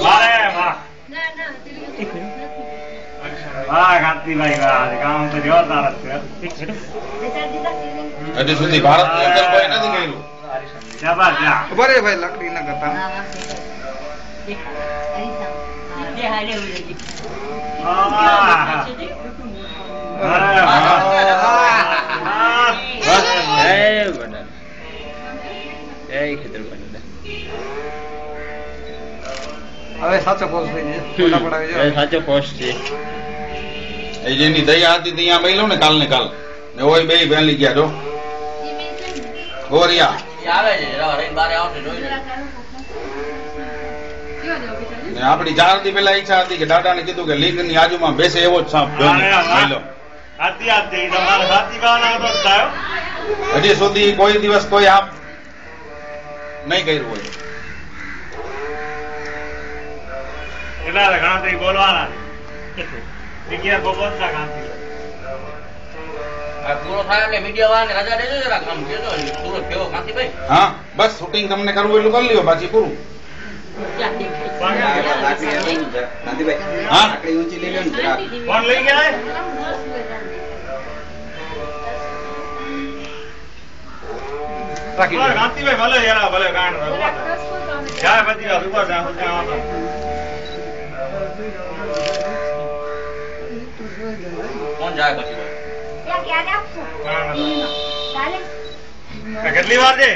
વાહ વાહ કાંતિભાઈ વાહ કામ તો જોરદાર છે હજી સુધી ભારતની અંદર કોઈ નથી કર્યું બરે ભાઈ લકડી ના કરતા હવે સાચો પોસ્ટ થઈ ગયો સાચો પોસ્ટ છે એ જેની દયા હતી ત્યાં બેલો ને કાલ ને કાલ ને ઓય બે બેલી ગયા જો ગોરિયા આવે છે રવિવારે આવશે જોઈ લે ને આપણી 4 દી પહેલા ઈચ્છા હતી કે દાદાને કીધું કે લિંગ ની આજુમાં બેસે એવો જ સાપ બેલો હજી સુધી કોઈ દિવસ કોઈ આપ નહીં કર્યું હોય એટલા ઘણા બોલવાના વિજ્ઞાન ભગવતના કાંતિ પૂરો થાય એટલે મીડિયા વાળાને રજા દેજો જરા કામ કેજો પૂરો કેવો કાંતિભાઈ હા બસ શૂટિંગ તમને કરવું એટલું કરી લ્યો બાકી પૂરું હા ફોન લઈ ગયા કાંતિભાઈ ભલે યાર ભલે ગાંડ જાય પછી રૂપા કોણ જાય પછી કેટલી વાર છે